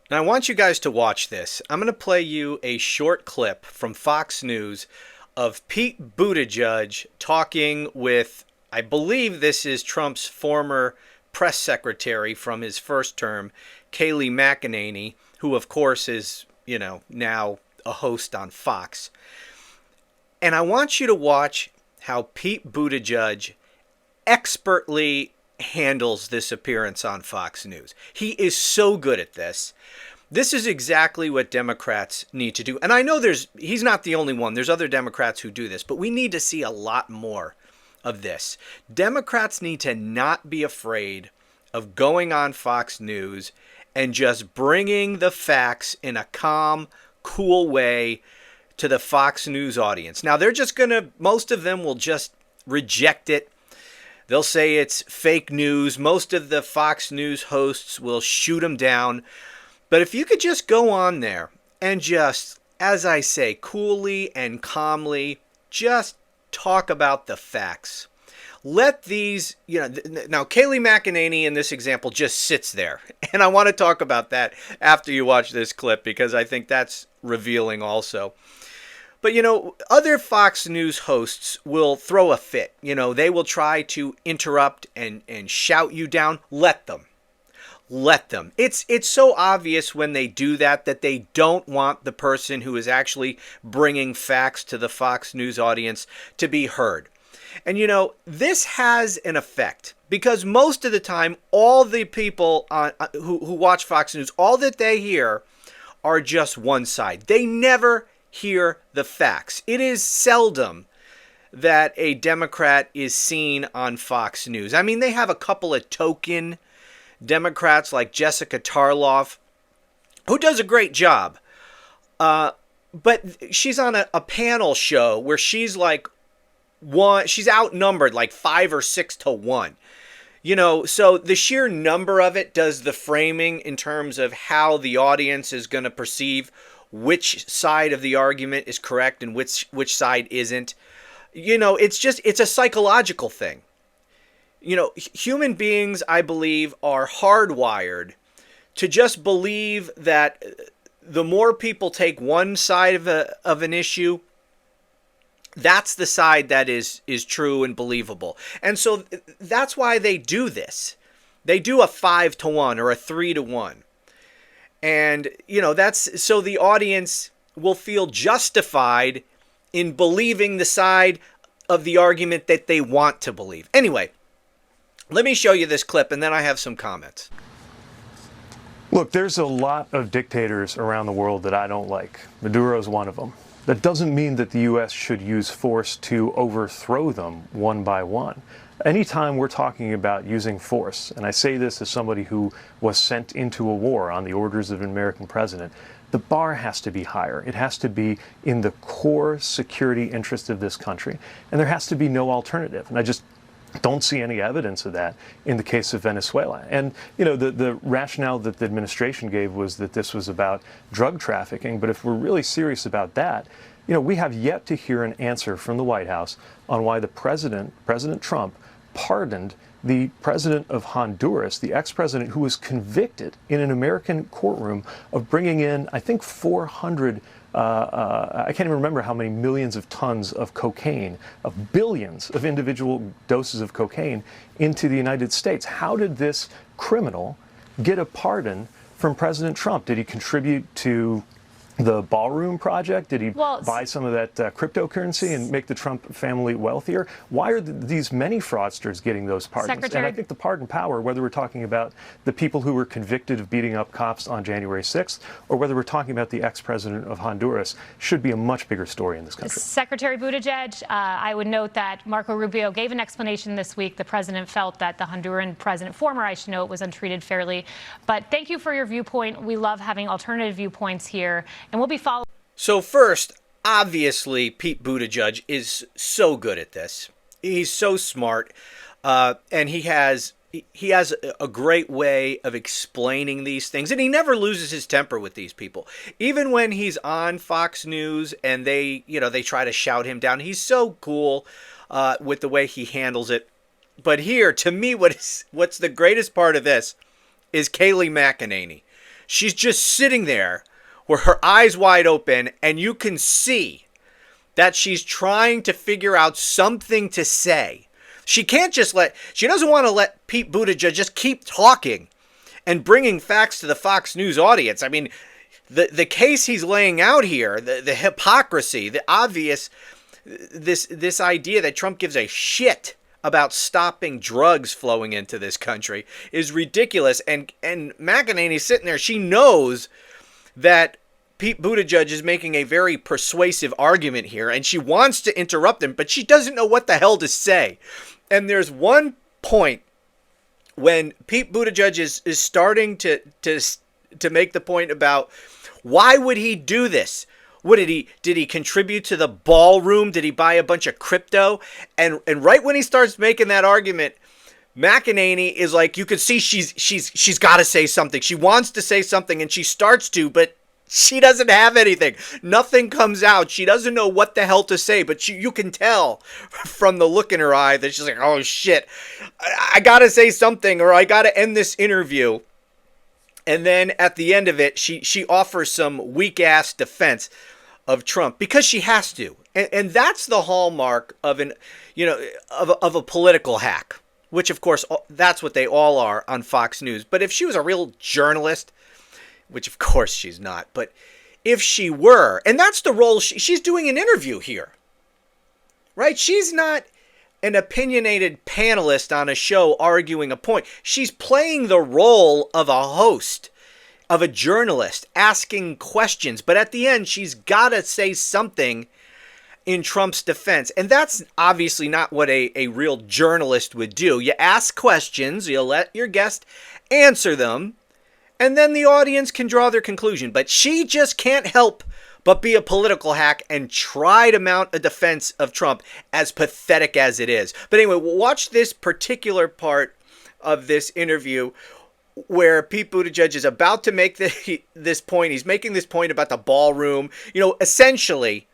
Now, I want you guys to watch this. I'm going to play you a short clip from Fox News of Pete Buttigieg talking with, I believe this is Trump's former press secretary from his first term, Kayleigh McEnany, who, of course, is, now a host on Fox. And I want you to watch how Pete Buttigieg expertly handles this appearance on Fox News. He is so good at this. This is exactly what Democrats need to do. And I know he's not the only one. There's other Democrats who do this, but we need to see a lot more of this. Democrats need to not be afraid of going on Fox News and just bringing the facts in a calm, cool way to the Fox News audience. Now, most of them will just reject it. They'll say it's fake news. Most of the Fox News hosts will shoot them down. But if you could just go on there and just, as I say, coolly and calmly, just talk about the facts. Let these, now Kayleigh McEnany in this example just sits there. And I want to talk about that after you watch this clip because I think that's revealing also. But, other Fox News hosts will throw a fit. They will try to interrupt and shout you down. Let them. Let them. It's so obvious when they do that they don't want the person who is actually bringing facts to the Fox News audience to be heard. And, this has an effect because most of the time, all the people who watch Fox News, all that they hear are just one side. They never hear the facts. It is seldom that a Democrat is seen on Fox News. I mean, they have a couple of token Democrats like Jessica Tarloff, who does a great job. But she's on a panel show where she's she's outnumbered like 5 or 6 to 1. So the sheer number of it does the framing in terms of how the audience is going to perceive which side of the argument is correct and which side isn't. It's a psychological thing. Human beings, I believe, are hardwired to just believe that the more people take one side of an issue, that's the side that is true and believable. And so that's why they do this. They do a 5 to 1 or a 3 to 1. And, that's so the audience will feel justified in believing the side of the argument that they want to believe. Anyway, let me show you this clip and then I have some comments. Look, there's a lot of dictators around the world that I don't like. Maduro's one of them. That doesn't mean that the U.S. should use force to overthrow them one by one. Anytime we're talking about using force, and I say this as somebody who was sent into a war on the orders of an American president, the bar has to be higher. It has to be in the core security interest of this country, and there has to be no alternative. And I just don't see any evidence of that in the case of Venezuela. And, the rationale that the administration gave was that this was about drug trafficking. But if we're really serious about that, we have yet to hear an answer from the White House on why the President Trump, pardoned the president of Honduras, the ex-president who was convicted in an American courtroom of bringing in, I think, 400 I can't even remember how many millions of tons of cocaine, of billions of individual doses of cocaine into the United States. How did this criminal get a pardon from President Trump? Did he contribute to the ballroom project? Did he buy some of that cryptocurrency and make the Trump family wealthier? Why are these many fraudsters getting those pardons? And I think the pardon power, whether we're talking about the people who were convicted of beating up cops on January 6th, or whether we're talking about the ex-president of Honduras, should be a much bigger story in this country. Secretary Buttigieg, I would note that Marco Rubio gave an explanation this week. The president felt that the Honduran president, former, I should note, was untreated fairly. But thank you for your viewpoint. We love having alternative viewpoints here. And we'll be following. So first, obviously, Pete Buttigieg is so good at this. He's so smart, and he has a great way of explaining these things, and he never loses his temper with these people. Even when he's on Fox News and they try to shout him down, he's so cool with the way he handles it. But here, to me, what's the greatest part of this is Kayleigh McEnany. She's just sitting there with her eyes wide open, and you can see that she's trying to figure out something to say. She doesn't want to let Pete Buttigieg just keep talking and bringing facts to the Fox News audience. I mean, the case he's laying out here, the hypocrisy, the obvious, this idea that Trump gives a shit about stopping drugs flowing into this country is ridiculous. And McEnany's sitting there. She knows that Pete Buttigieg is making a very persuasive argument here, and she wants to interrupt him, but she doesn't know what the hell to say. And there's one point when Pete Buttigieg is starting to make the point about why would he do this? Did he contribute to the ballroom? Did he buy a bunch of crypto? And right when he starts making that argument, McEnany is like, you could see she's got to say something. She wants to say something, and she starts to, but she doesn't have anything. Nothing comes out. She doesn't know what the hell to say, but you can tell from the look in her eye that she's like, oh shit, I got to say something, or I got to end this interview. And then at the end of it, she offers some weak-ass defense of Trump because she has to. And that's the hallmark of a political hack, which of course that's what they all are on Fox News. But if she was a real journalist, which of course she's not, but if she were, and that's the role she's doing an interview here, right? She's not an opinionated panelist on a show arguing a point. She's playing the role of a host, of a journalist, asking questions. But at the end, she's got to say something in Trump's defense. And that's obviously not what a real journalist would do. You ask questions, you let your guest answer them, and then the audience can draw their conclusion. But she just can't help but be a political hack and try to mount a defense of Trump, as pathetic as it is. But anyway, watch this particular part of this interview where Pete Buttigieg is about to make this point. He's making this point about the ballroom. Essentially,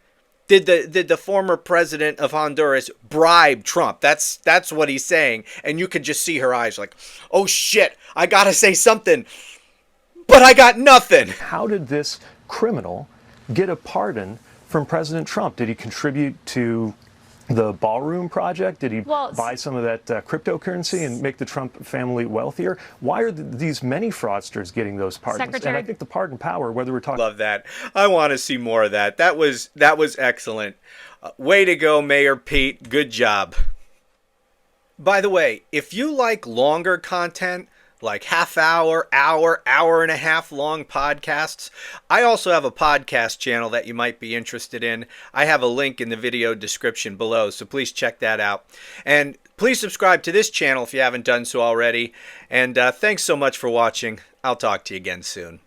did the former president of Honduras bribe Trump? That's what he's saying. And you could just see her eyes like, oh shit, I got to say something, but I got nothing. How did this criminal get a pardon from President Trump? Did he contribute to the ballroom project? Did he buy some of that cryptocurrency and make the Trump family wealthier? Why are these many fraudsters getting those pardons? And I think the pardon power, whether we're talking... Love that. I want to see more of that. That was excellent. Way to go, Mayor Pete. Good job. By the way, if you like longer content, like half hour and a half long podcasts, I also have a podcast channel that you might be interested in. I have a link in the video description below, so please check that out. And please subscribe to this channel if you haven't done so already. And thanks so much for watching. I'll talk to you again soon.